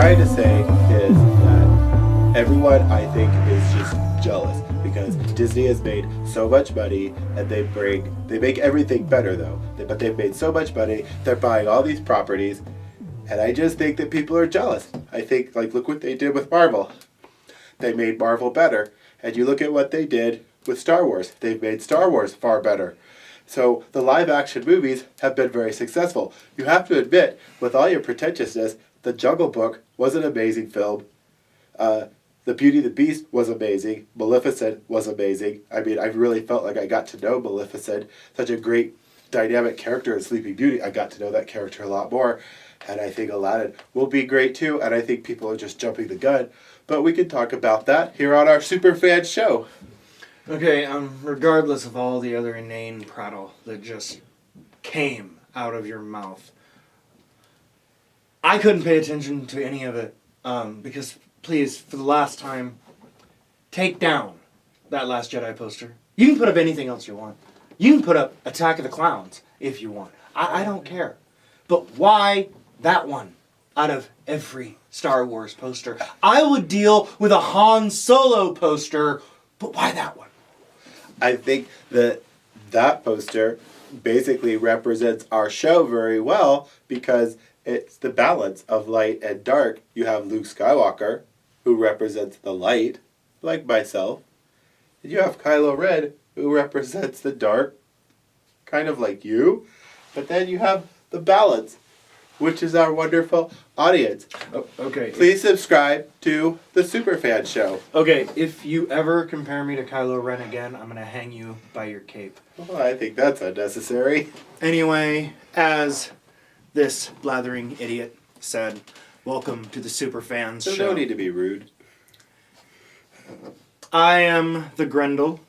trying to say is that everyone, I think, is just jealous because Disney has made so much money and they make everything better though. But they've made so much money, they're buying all these properties, and I just think that people are jealous. I think, like, look what they did with Marvel. They made Marvel better. And you look at what they did with Star Wars. They've made Star Wars far better. So the live-action movies have been very successful. You have to admit, with all your pretentiousness, The Jungle Book was an amazing film. The Beauty and the Beast was amazing. Maleficent was amazing. I mean, I really felt like I got to know Maleficent. Such a great dynamic character in Sleeping Beauty. I got to know that character a lot more. And I think Aladdin will be great too. And I think people are just jumping the gun. But we can talk about that here on our Superfan show. Okay, regardless of all the other inane prattle that just came out of your mouth, I couldn't pay attention to any of it, because, please, for the last time, take down that Last Jedi poster. You can put up anything else you want. You can put up Attack of the Clowns if you want. I don't care. But why that one out of every Star Wars poster? I would deal with a Han Solo poster, but why that one? I think that poster basically represents our show very well because it's the balance of light and dark. You have Luke Skywalker, who represents the light, like myself. And you have Kylo Ren, who represents the dark, kind of like you. But then you have the balance, which is our wonderful audience. Oh, okay. Please subscribe to the Superfan Show. Okay, if you ever compare me to Kylo Ren again, I'm going to hang you by your cape. Well, I think that's unnecessary. Anyway, as this blathering idiot said, welcome to the Superfans There's show. no need to be rude. I am the Grendel.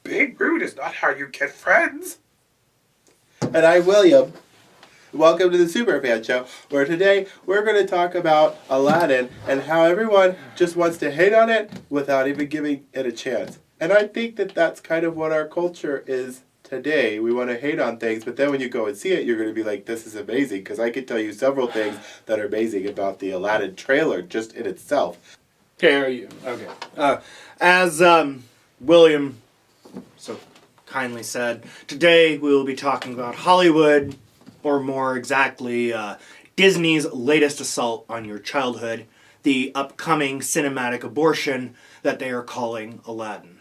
Being rude is not how you get friends. And I'm William. Welcome to the Superfan Show, where today we're going to talk about Aladdin and how everyone just wants to hate on it without even giving it a chance. And I think that that's kind of what our culture is today. We want to hate on things, but then when you go and see it, you're going to be like, this is amazing, because I can tell you several things that are amazing about the Aladdin trailer just in itself. Okay, are you? Okay. As William so kindly said, today we will be talking about Hollywood, or more exactly, Disney's latest assault on your childhood, the upcoming cinematic abortion that they are calling Aladdin.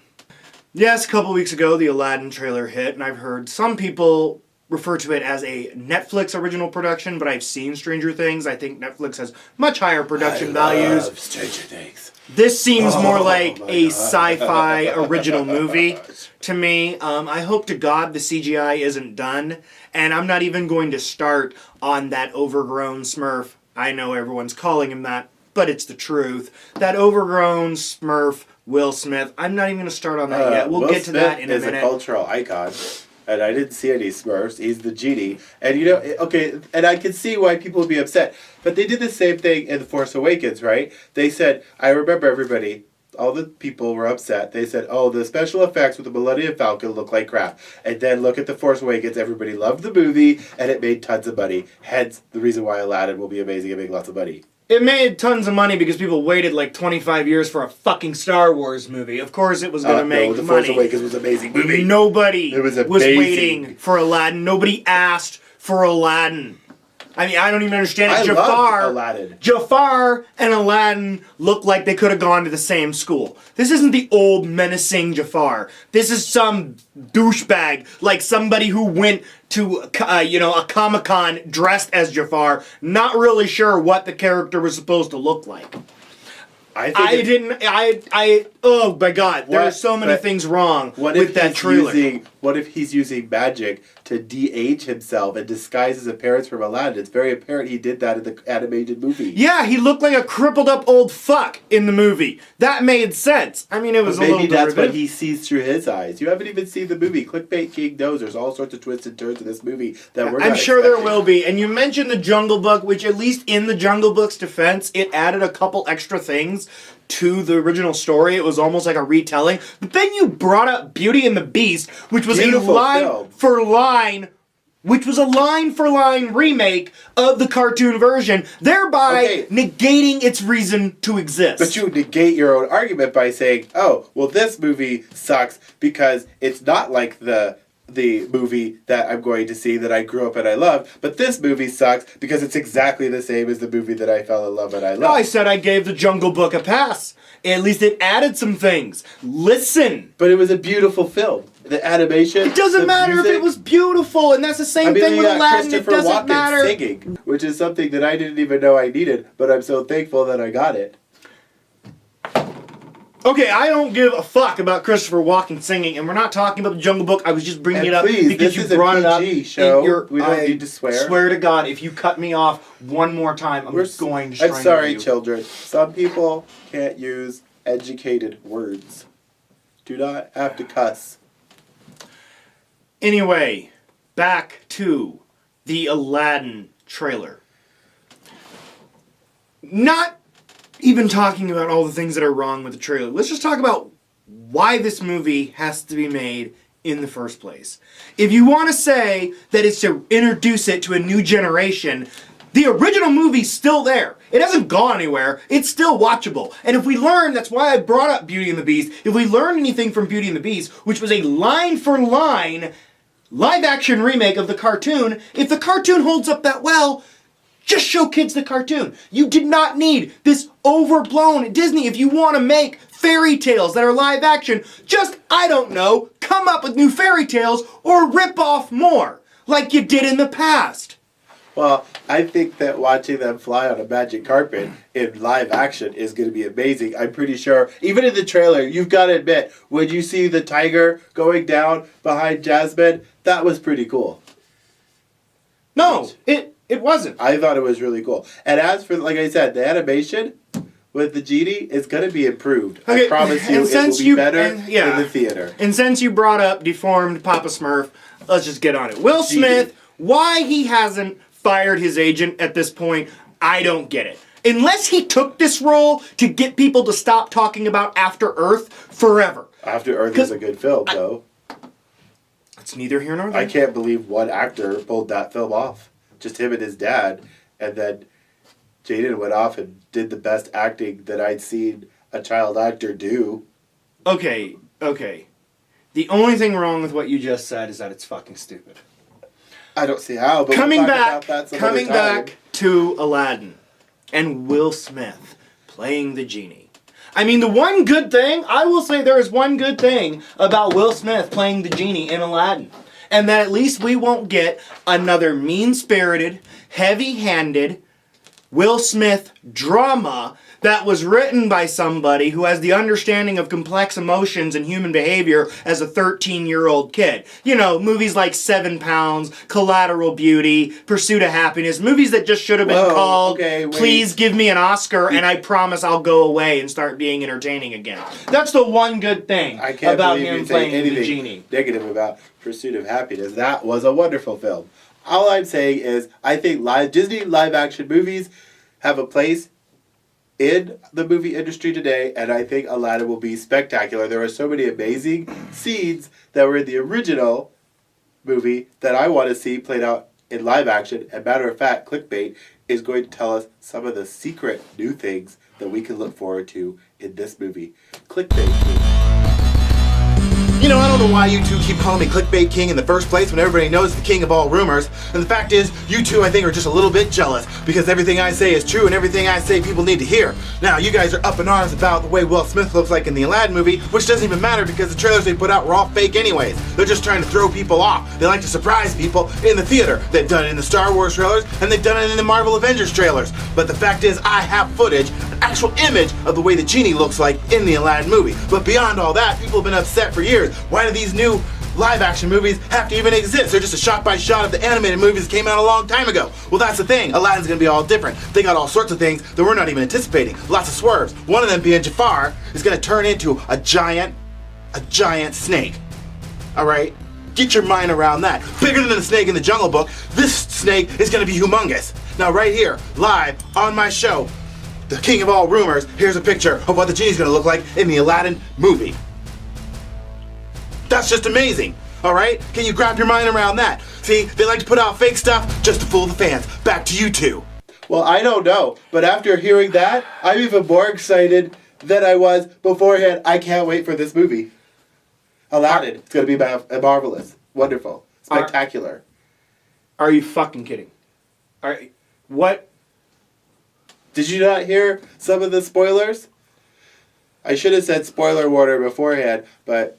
Yes, a couple weeks ago, the Aladdin trailer hit, and I've heard some people refer to it as a Netflix original production, but I've seen Stranger Things. I think Netflix has much higher production values. I love Stranger Things. This seems more like a sci-fi original movie to me. I hope to God the CGI isn't done, and I'm not even going to start on that overgrown Smurf. I know everyone's calling him that, but it's the truth. That overgrown Smurf, Will Smith. I'm not even going to start on that yet. We'll Will get to that in a Smith minute. is a cultural icon. And I didn't see any Smurfs. He's the genie. And, you know, okay, and I can see why people would be upset. But they did the same thing in The Force Awakens, right? They said, I remember everybody, all the people were upset. They said, oh, the special effects with the Millennium Falcon look like crap. And then look at The Force Awakens. Everybody loved the movie, and it made tons of money. Hence, the reason why Aladdin will be amazing and make lots of money. It made tons of money because people waited like 25 years for a fucking Star Wars movie. Of course it was going to make The money. Force Awakens was an amazing movie. Nobody It was was amazing. waiting for Aladdin. Nobody asked for Aladdin. I mean, I don't even understand it. I loved Aladdin. Jafar and Aladdin look like they could have gone to the same school. This isn't the old menacing Jafar. This is some douchebag, like somebody who went to, a Comic-Con dressed as Jafar, not really sure what the character was supposed to look like. Oh my God, there are so many things wrong with that trailer. What if he's using magic to de-age himself and disguise his appearance from Aladdin? It's very apparent he did that in the animated movie. Yeah, he looked like a crippled up old fuck in the movie. That made sense. I mean, it was a little Maybe that's derivative. what he sees through his eyes. You haven't even seen the movie. Clickbait King knows there's all sorts of twists and turns in this movie that we're not I'm sure there expecting. will be. And you mentioned the Jungle Book, which at least in the Jungle Book's defense, it added a couple extra things to the original story. It was almost like a retelling. But then you brought up Beauty and the Beast, which was Beautiful a line film. for line which was a line-for-line remake of the cartoon version, thereby negating its reason to exist. But you negate your own argument by saying, oh, well, this movie sucks because it's not like the movie that I'm going to see that I grew up and I loved, but this movie sucks because it's exactly the same as the movie that I fell in love and I loved. No, I said I gave The Jungle Book a pass. At least it added some things. Listen. But it was a beautiful film. The animation. It doesn't matter music, if it was beautiful, and that's the same thing with Aladdin. It doesn't Walken matter. Singing, which is something that I didn't even know I needed, but I'm so thankful that I got it. Okay, I don't give a fuck about Christopher Walken singing, and we're not talking about The Jungle Book. I was just bringing it up because you brought it up. Show. We don't need to swear. Swear to God, if you cut me off one more time, I'm going to strangle you. I'm sorry, children. Some people can't use educated words. Do not have to cuss. Anyway, back to the Aladdin trailer. Not even talking about all the things that are wrong with the trailer. Let's just talk about why this movie has to be made in the first place. If you want to say that it's to introduce it to a new generation, the original movie's still there. It hasn't gone anywhere. It's still watchable. And if we learn, that's why I brought up Beauty and the Beast, if we learn anything from Beauty and the Beast, which was a line-for-line live-action remake of the cartoon, if the cartoon holds up that well, just show kids the cartoon. You did not need this overblown Disney. If you want to make fairy tales that are live action, just, I don't know, come up with new fairy tales or rip off more, like you did in the past. Well, I think that watching them fly on a magic carpet in live action is going to be amazing. I'm pretty sure, even in the trailer, you've got to admit, when you see the tiger going down behind Jasmine, that was pretty cool. No, it wasn't. I thought it was really cool. And as for, like I said, the animation with the genie is going to be improved. Okay, I promise you it will be better in the theater. And since you brought up deformed Papa Smurf, let's just get on it. Will Smith, why he hasn't fired his agent at this point, I don't get it. Unless he took this role to get people to stop talking about After Earth forever. After Earth is a good film, though. It's neither here nor there. I can't believe one actor pulled that film off. Just him and his dad. And then Jaden went off and did the best acting that I'd seen a child actor do. Okay. The only thing wrong with what you just said is that it's fucking stupid. I don't see how, but coming back to Aladdin and Will Smith playing the genie. I mean, the one good thing, I will say there is one good thing about Will Smith playing the genie in Aladdin. And that at least we won't get another mean-spirited, heavy-handed Will Smith drama that was written by somebody who has the understanding of complex emotions and human behavior as a 13-year-old kid. You know, movies like 7 Pounds, Collateral Beauty, Pursuit of Happiness, movies that just should have been called Please Give Me an Oscar and I Promise I'll Go Away and Start Being Entertaining Again. That's the one good thing about him playing the genie. Negative about Pursuit of Happiness. That was a wonderful film. All I'm saying is I think Disney live-action movies have a place in the movie industry today, and I think Aladdin will be spectacular. There are so many amazing scenes that were in the original movie that I want to see played out in live action. And matter of fact, Clickbait is going to tell us some of the secret new things that we can look forward to in this movie. Clickbait. You know, I don't know why you two keep calling me Clickbait King in the first place when everybody knows the king of all rumors. And the fact is, you two I think are just a little bit jealous because everything I say is true and everything I say people need to hear. Now, you guys are up in arms about the way Will Smith looks like in the Aladdin movie, which doesn't even matter because the trailers they put out were all fake anyways. They're just trying to throw people off. They like to surprise people in the theater. They've done it in the Star Wars trailers and they've done it in the Marvel Avengers trailers. But the fact is, I have footage, an actual image of the way the genie looks like in the Aladdin movie. But beyond all that, people have been upset for years. Why do these new live-action movies have to even exist? They're just a shot-by-shot of the animated movies that came out a long time ago. Well, that's the thing. Aladdin's gonna be all different. They got all sorts of things that we're not even anticipating. Lots of swerves. One of them being Jafar is gonna turn into a giant snake. Alright? Get your mind around that. Bigger than the snake in the Jungle Book, this snake is gonna be humongous. Now right here, live on my show, the king of all rumors, here's a picture of what the genie's gonna look like in the Aladdin movie. That's just amazing. All right? Can you grab your mind around that? See, they like to put out fake stuff just to fool the fans. Back to you two. Well, I don't know, but after hearing that, I'm even more excited than I was beforehand. I can't wait for this movie. Aladdin. It's going to be marvelous. Wonderful. Spectacular. Are you fucking kidding? What? Did you not hear some of the spoilers? I should have said spoiler warning beforehand, but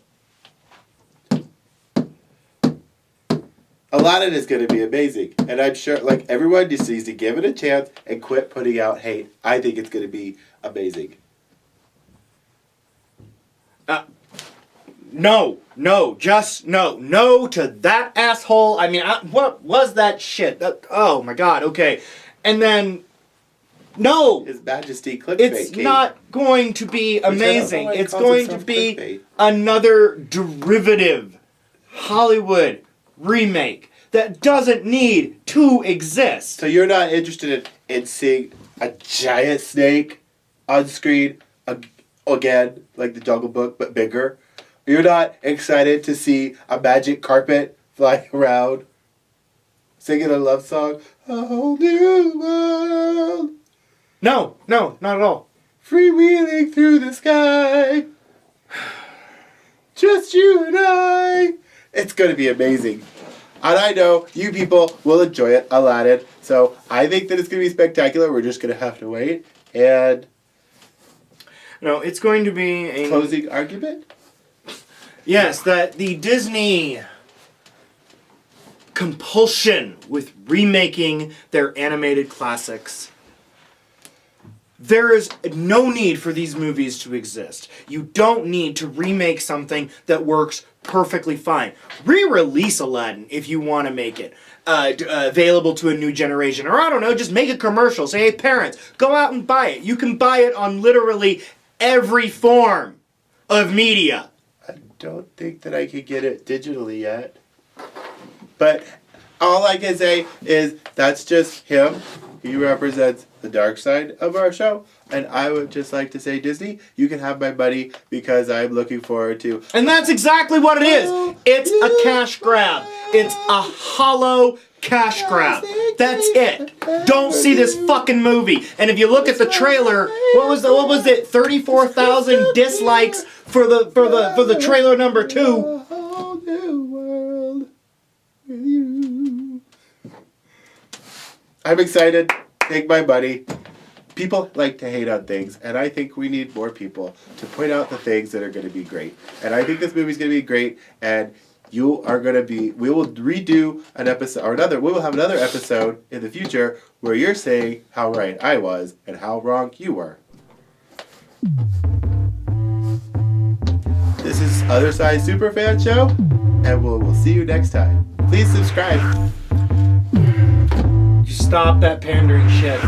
Aladdin is going to be amazing. And I'm sure, like, everyone just needs to give it a chance and quit putting out hate. I think it's going to be amazing. No, just no. No to that asshole. I mean, what was that shit? Oh my god, okay. And then, no! His Majesty clickbait. It's not going to be amazing. It's going to be clickbait. another derivative Hollywood remake that doesn't need to exist. So you're not interested in seeing a giant snake on screen again, like the Jungle Book, but bigger? You're not excited to see a magic carpet flying around, singing a love song? A whole new world. No, not at all. Freewheeling through the sky. Just you and I. It's going to be amazing. And I know you people will enjoy it, Aladdin. So I think that it's going to be spectacular. We're just going to have to wait. And No, it's going to be a closing argument? Yes, that the Disney compulsion with remaking their animated classics. There is no need for these movies to exist. You don't need to remake something that works perfectly fine. Re-release Aladdin if you want to make it available to a new generation. Or I don't know, just make a commercial. Say, hey parents, go out and buy it. You can buy it on literally every form of media. I don't think that I could get it digitally yet. But all I can say is that's just him. He represents the dark side of our show. And I would just like to say, Disney, you can have my money because I'm looking forward to... And that's exactly what it is. It's a cash grab. It's a hollow cash grab. That's it. Don't see this fucking movie. And if you look at the trailer, what was it? 34,000 dislikes for the trailer number 2. A whole new world with you. I'm excited. Take my money. People like to hate on things, and I think we need more people to point out the things that are going to be great. And I think this movie's going to be great, and you are going to be... We will redo an episode, or another... We will have another episode in the future where you're saying how right I was and how wrong you were. This is Other Side Superfan Show, and we'll see you next time. Please subscribe. You stop that pandering shit.